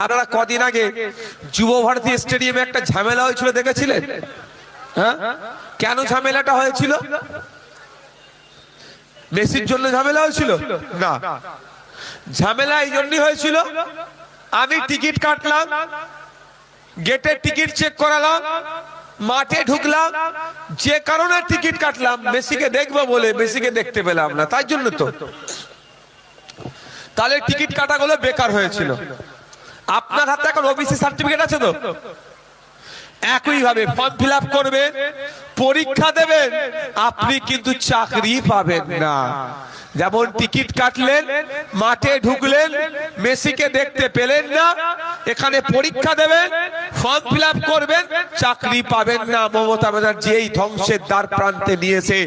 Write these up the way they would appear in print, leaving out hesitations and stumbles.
আপনারা কদিন আগে যুব ভারতী স্টেডিয়ামে একটা ঝামেলা হয়েছিল দেখেছিলেন? হ্যাঁ, কেন ঝামেলাটা হয়েছিল? মেসির জন্য ঝামেলা হয়েছিল না, ঝামেলা এই জন্যই হয়েছিল, আমি টিকিট কাটলাম, গেটের টিকিট চেক করালাম, মাঠে ঢুকলাম, যে কারণে টিকিট কাটলাম মেসিকে দেখবো বলে, মেসিকে দেখতে পেলাম না, তাই জন্য তো। তাহলে টিকিট কাটাগুলো বেকার হয়েছিল। আপনার হাতে এখন ওবিসি সার্টিফিকেট আছে তো, একইভাবে ফর্ম ফিল আপ করবেন, পরীক্ষা দেবেন, আপনি কিন্তু চাকরি পাবেন না। যেমন টিকিট কাটলেন, মাঠে ঢুকলেন, মেসিকে দেখতে পেলেন না, এখানে পরীক্ষা দেবেন, ফর্ম ফিল আপ করবেন, চাকরি পাবেন না। মমতা ব্যানার্জি এই ধ্বংসের দ্বার প্রান্তে নিয়েছে,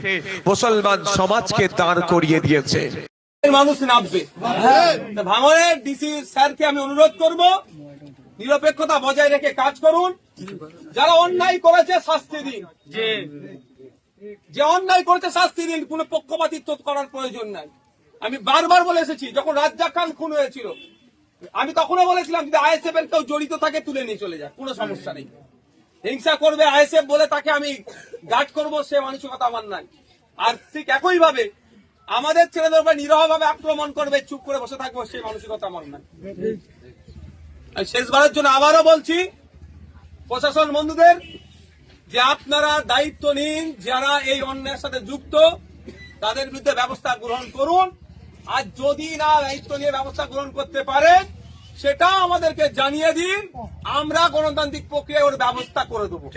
মুসলমান সমাজকে দাঁড় করিয়ে দিয়েছে। মানুষ নামবে। ভাঙড়ের ডিসি স্যারকে আমি অনুরোধ করব, নিরপেক্ষতা বজায় রেখে কাজ করুন। যারা অন্যায় করেছে শাস্তি দিন, যে অন্যায় করেছে শাস্তি দিন, কোন পক্ষপাতিত্ব করার প্রয়োজন নাই। আমি বারবার বলে এসেছি, যখন রাজ্জাক খান খুন হয়েছিল আমি তখনও বলেছিলাম যদি আইএসএফ এর কেউ জড়িত থাকে তুলে নিয়ে চলে যায়, কোনো সমস্যা নেই। হিংসা করবে আইএসএফ বলে তাকে আমি গার্ড করবো, সে মানসিকতা আমার নাই। আর ঠিক একই ভাবে আমাদের ছেলেদের উপর নিরহভাবে আক্রমণ করবে, চুপ করে বসে থাকবো, সেই মানসিকতা আমার নাই। শেষবারের জন্য আবারও বলছি প্রশাসন বন্ধুদের যে আপনারা দায়িত্ব নিন, যারা এই অন্যায়ের সাথে যুক্ত তাদের বিরুদ্ধে ব্যবস্থা গ্রহণ করুন। আর যদি না দায়িত্ব নিয়ে ব্যবস্থা গ্রহণ করতে পারেন সেটা আমাদেরকে জানিয়ে দিন, আমরা গণতান্ত্রিক প্রক্রিয়ায় ওর ব্যবস্থা করে দেবো।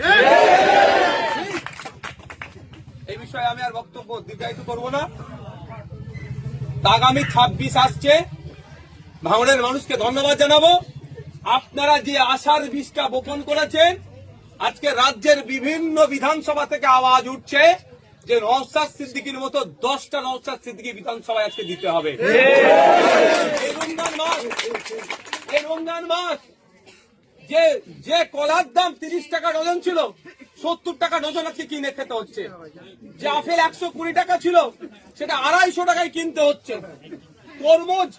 এই বিষয়ে আমি আর বক্তব্য দীর্ঘায়িত করবো না। আগামী 26 আসছে, ভাঙড়ের মানুষকে ধন্যবাদ জানাবো। আপনারা যে আশার বীজটা বপন করেছেন, আজকে রাজ্যের বিভিন্ন বিধানসভা থেকে আওয়াজ উঠছে যে নওশাদ সিদ্দিকীর মতো 10টা নওশাদ সিদ্দিকী বিধানসভায় আজকে দিতে হবে। এই রমজান মাস যে কলার দাম 30 টাকা ডজন ছিল, 70 টাকা ডজন আজকে কিনে খেতে হচ্ছে। যে আপেল 120 টাকা ছিল, সেটা 250 টাকায় কিনতে হচ্ছে। তরমুজ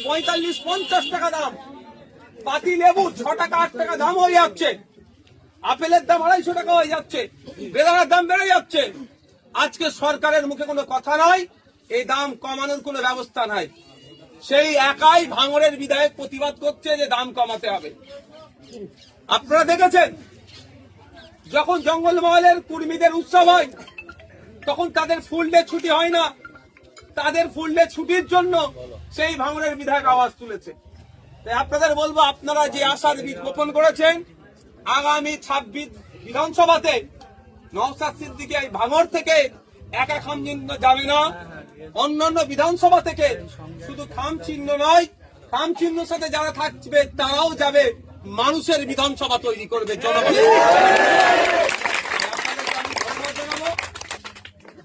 45-50 টাকা দাম, পাতি লেবু 6 টাকা 8 টাকা দাম হয়ে যাচ্ছে, আপেলের দাম 250 টাকা হয়ে যাচ্ছে, বেদানার দাম বেড়ে যাচ্ছে। আজকে সরকারের মুখে কোনো কথা নাই, এই দাম কমানোর কোনো ব্যবস্থা নাই। সেই একাই ভাঙড়ের বিধায়ক প্রতিবাদ করছে যে দাম কমাতে হবে। আপনারা দেখেছেন যখন জঙ্গলমহলের কর্মীদের উৎসব হয় তখন তাদের ফুল ডে ছুটি হয় না, তাদের ফুল ডে ছুটির জন্য সেই ভাঙড়ের বিধায়ক আওয়াজ তুলেছে। তাই আপনাদের বলবো, আপনারা যে আশার বীজ বপন করেছেন, আগামী 26 বিধানসভাতে নওশাদ সিদ্দিকী এই ভাঙড় থেকে একা খাম চিহ্ন যাবে না, অন্যান্য বিধানসভা থেকে শুধু খাম চিহ্ন নয়, খাম চিহ্নের সাথে যারা থাকবে তারাও যাবে, মানুষের বিধানসভা তৈরি করবে জনগণের।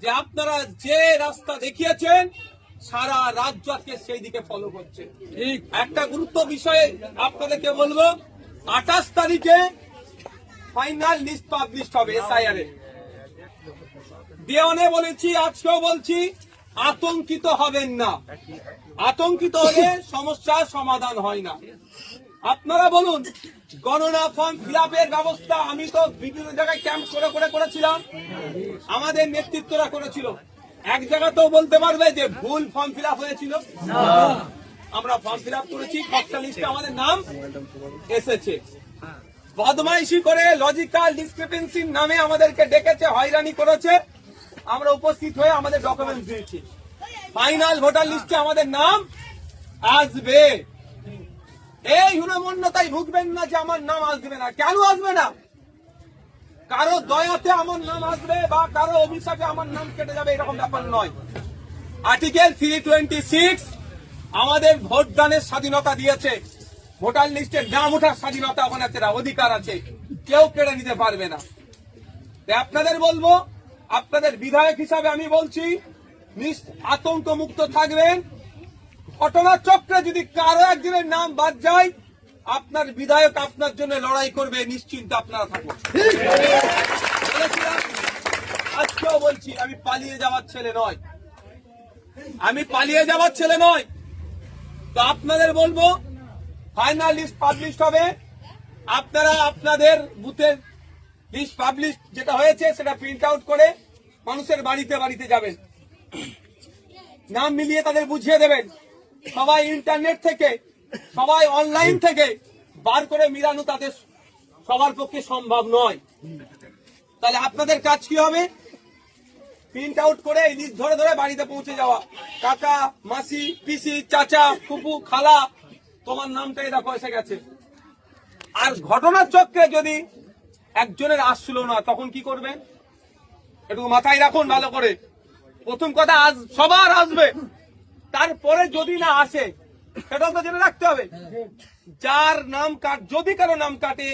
যে আপনারা যে রাস্তা দেখিয়েছেন সারা রাজ্য আজকে সেই দিকে ফলো করছে। একটা গুরুত্ব বিষয়ে আপনাদেরকে বলবো, 28 তারিখে ফাইনাল লিস্ট পাবলিশ হবে এসআইআর এর। দেওয়ানে বলেছি, আজকেও বলছি, আতঙ্কিত হবেন না। আতঙ্কিত হলে সমস্যার সমাধান হয় না। আপনারা বলুন, গণনা ফর্ম ফিল আপের ব্যবস্থা আমি তো বিভিন্ন জায়গায় ক্যাম্প করে করেছিলাম, আমাদের নেতৃত্বরা করেছিল। এক জায়গাতেও বলতে পারবে যে ভুল ফর্ম ফিল আপ হয়েছিল? আমরা ফর্ম ফিল আপ করেছি, খসড়া লিস্টে আমাদের নাম এসেছে। বদমাইশি করে লজিক্যাল ডিসক্রিপেন্সির নামে আমাদেরকে ডেকেছে, হয়রানি করেছে, আমরা উপস্থিত হয়ে আমাদের ডকুমেন্ট দিয়েছি। ফাইনাল ভোটার লিস্টে আমাদের নাম আসবে। এই হীনমন্যতায় ভুগবেন না যে আমার নাম আসবে না। কেন আসবে না? কারো দয়াতে আমার নাম আসবে বা কারো অভিশাপে আমার নাম কেটে যাবে, এরকম ব্যাপার নয়। আর্টিকেল 326 আমাদের ভোটদানের স্বাধীনতা দিয়েছে, ভোটার লিস্টে নাম ওঠার স্বাধীনতা আপনাদের অধিকার আছে, কেউ কেড়ে নিতে পারবে না। আপনাদের বলবো, আপনাদের বিধায়ক হিসাবে আমি বলছি, আতঙ্ক মুক্ত থাকবেন। ঘটনার চক্রে যদি কারো একজনের নাম বাদ যায়, আপনার বিধায়ক আপনার জন্য লড়াই করবে, নিশ্চিন্ত আপনারা থাকবেন। আজকেও বলছি, আমি পালিয়ে যাওয়ার ছেলে নয়, আমি পালিয়ে যাওয়ার ছেলে নয়। তো আপনাদের বলবো, ফাইনাল লিস্ট পাবলিশ হবে। আপনারা আপনাদের বুথের লিস্ট পাবলিশ যেটা হয়েছে সেটা প্রিন্ট আউট করে মানুষের বাড়িতে বাড়িতে যাবেন, নাম মিলিয়ে তাদের বুঝিয়ে দেবেন। সবাই ইন্টারনেট থেকে, সবাই অনলাইন থেকে বার করে মিলানো তাদের সবার পক্ষে সম্ভব নয়। তাহলে আপনাদের কাজ কি হবে? প্রিন্ট আউট করে এই লিস্ট ধরে ধরে বাড়িতে পৌঁছে যাওয়া। কাকা, মাসি, পিসি, চাচা, ফুপু, খালা, তোমার নামটা দেখো এসে গেছে। আর ঘটনার চক্রে যদি একজনের আসছিল না, তখন কি করবেন? একটু মাথায় রাখুন ভালো করে। প্রথম কথা, আজ সবার আসবে, তারপরে যদি না আসে সেটাও তো জেনে রাখতে হবে। যার নাম যদি কারো নাম কাটে,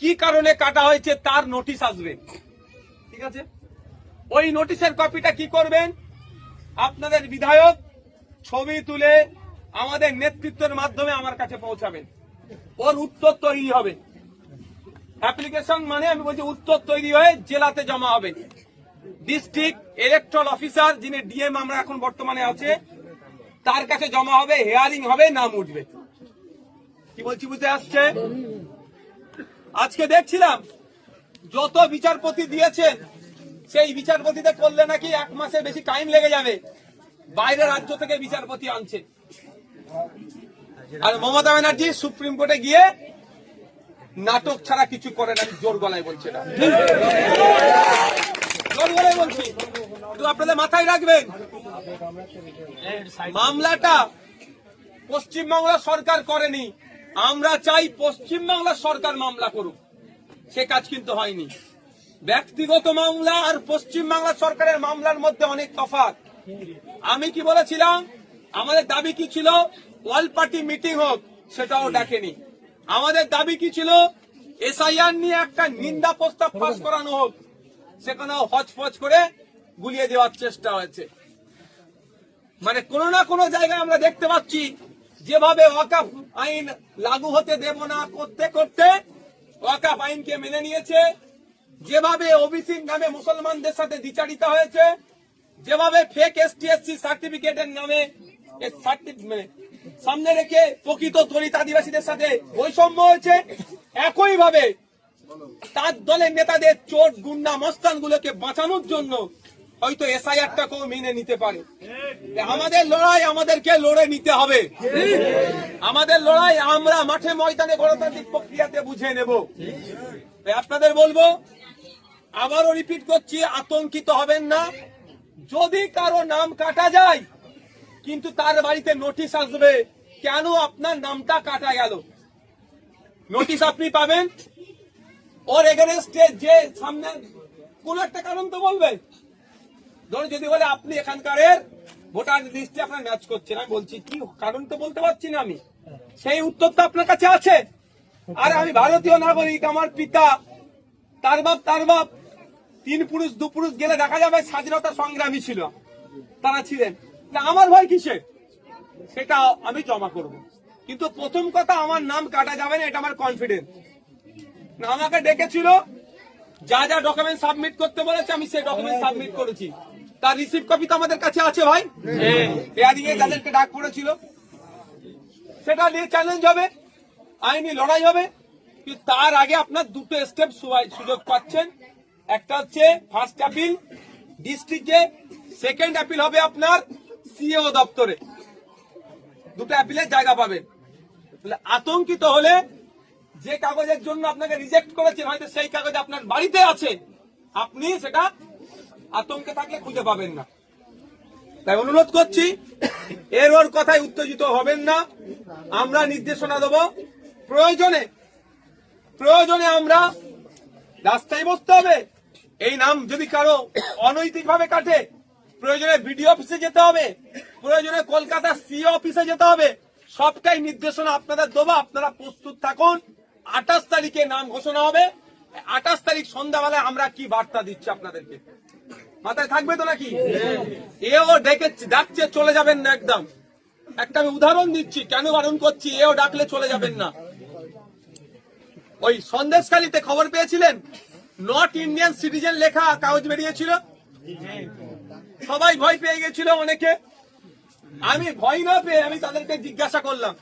কি কারণে কাটা হয়েছে তার নোটিশ আসবে, ঠিক আছে? ওই নোটিশের কপিটা কি করবেন? আপনাদের বিধায়ক ছবি তুলে আমাদের নেতৃত্বের মাধ্যমে আমার কাছে পৌঁছাবেন। ওর উত্তর তৈরি হবে। অ্যাপ্লিকেশন মানে আমি বলছি উত্তর তৈরি হয়ে জেলাতে জমা হবে। ডিস্ট্রিক্ট ইলেকট্রাল অফিসার, যিনি ডিএম আমরা এখন বর্তমানে আছে, তার কাছে জমা হবে, হিয়ারিং হবে, নাম উঠবে। কি বলছি বুঝতে আসছে? আজকে দেখছিলাম যত বিচারপতি দিয়েছেন, সেই বিচারপতিতে করলে নাকি 1 মাসের বেশি টাইম লেগে যাবে। বাইরের রাজ্য থেকে বিচারপতি আনছে। আর মমতা ব্যানার্জি সুপ্রিম কোর্টে গিয়ে নাটক ছাড়া কিছু করে না। জোর গলায় বলছে না, জোর গলায় বলছি, তো আপনাদের মাথায় রাখবেন। মামলাটা পশ্চিমবাংলা সরকার করেনি, আমরা চাই পশ্চিমবাংলা সরকার মামলা করুক। সে কাজ কিন্তু হয়নি। ব্যক্তিগত মামলা আর পশ্চিমবাংলা সরকারের মামলার মধ্যে অনেক তফাৎ। আমি কি বলেছিলাম? আমাদের দাবি কি ছিল? অল পার্টি মিটিং হোক, সেটাও ডাকেনি। আমাদের দাবি কি ছিল? এসআইআর নিয়ে একটা নিন্দা প্রস্তাব পাস করানো হোক, সেখানে হচপচ করে গুলিয়ে দেওয়ার চেষ্টা হয়েছে। মানে কোনো না কোনো জায়গায় আমরা দেখতে পাচ্ছি, যেভাবে ওয়াকাফ আইন লাগু হতে দেব না করতে করতে ওয়াকাফ আইনকে মেনে নিয়েছে, যেভাবে ওবিসি নামে মুসলমানদের সাথে দ্বিচারিতা হয়েছে, যেভাবে ফেক এসটি/এসসি সার্টিফিকেটের নামে সামনে রেখে প্রকৃত দলিত আদিবাসীদের সাথে বৈষম্য হয়েছে, একইভাবে তার দলের নেতাদের চোর গুন্ডা মস্তানগুলোকে বাঁচানোর জন্য হয়তো এসআইআরটাকেও মেনে নিতে পারে। আমাদের লড়াই আমাদেরকে লড়ে নিতে হবে। আমাদের লড়াই আমরা মাঠে ময়দানে গণতান্ত্রিক প্রক্রিয়াতে বুঝে নেব। আপনাদের বলবো, আবারও রিপিট করছি, আতঙ্কিত হবেন না। যদি কারো নাম কাটা যায়, কিন্তু তার বাড়িতে নোটিশ আসবে কেন আপনার নামটা কাটা গেল। নোটিশ আপনি পাবেন, ওর এগেনস্টে যে সামনে কোন একটা কারণ তো বলবে। ধরুন যদি বলে আপনি এখানকার ভোটার লিস্টে আপনার ম্যাচ করছেন, আমি বলছি কি কারণ তো বলতে পারছি না আমি, সেই উত্তর তো আপনার কাছে আছে। আর আমি ভারতীয় নাগরিক, আমার পিতা, তার বাপ 3 পুরুষ 2 পুরুষ গেলে দেখা যাবে স্বাধীনতা সংগ্রামী ছিল, তারা ছিলেন। আমার ভয় কিসে? সেটা আমি জমা করব। কিন্তু প্রথম কথা, আমার নাম কাটা যাবে না, এটা আমার কনফিডেন্স। আমাকে ডেকেছিল, যা যা ডকুমেন্ট সাবমিট করতে বলেছে আমি সেই ডকুমেন্ট সাবমিট করেছি। তার রিসিভ কপি তো আমাদের কাছে আছে ভাই। এদিকে যাদেরকে ডাক পড়েছিল, সেটা নিয়ে চ্যালেঞ্জ হবে, আইনি লড়াই হবে। কিন্তু তার আগে আপনার 2টো স্টেপ সুযোগ পাচ্ছেন। একটা হচ্ছে ফার্স্ট অ্যাপিল ডিস্ট্রিক্টে, সেকেন্ড অ্যাপিল হবে আপনার সিএও দপ্তরে। 2টো অ্যাপিলের জায়গা পাবেন। আতঙ্কিত হলে, যে কাগজের জন্য আপনাকে রিজেক্ট করেছেন হয়তো সেই কাগজ আপনার বাড়িতে আছে, আপনি সেটা আতঙ্কে থাকলে খুঁজে পাবেন না। তাই অনুরোধ করছি, ওর কথায় উত্তেজিত হবেন না। আমরা নির্দেশনা দেব, প্রয়োজনে আমরা রাস্তায় বসতে হবে। এই নাম যদি কারো অনৈতিক ভাবে কাটে, প্রয়োজনে বিডিও অফিসে যেতে হবে, প্রয়োজনে কলকাতা সিও অফিসে যেতে হবে। সবটাই নির্দেশনা আপনাদের দেবো, আপনারা প্রস্তুত থাকুন। 28 তারিখে নাম ঘোষণা হবে। 28 তারিখ সন্ধ্যাবেলায় আমরা কি বার্তা দিচ্ছি আপনাদেরকে মাথায় থাকবে তো নাকি? এও ডাকছে, চলে যাবেন না একদম। একটা আমি উদাহরণ দিচ্ছি, কেন বারণ করছি। এও ডাকলে চলে যাবেন না। ওই সন্দেশখালীতে খবর পেয়েছিলেন, নট ইন্ডিয়ান সিটিজেন লেখা কাগজ বেরিয়েছিল, সবাই ভয় পেয়ে গেছিল অনেকে। আমি ভয় না পেয়ে আমি তাদেরকে জিজ্ঞাসা করলাম,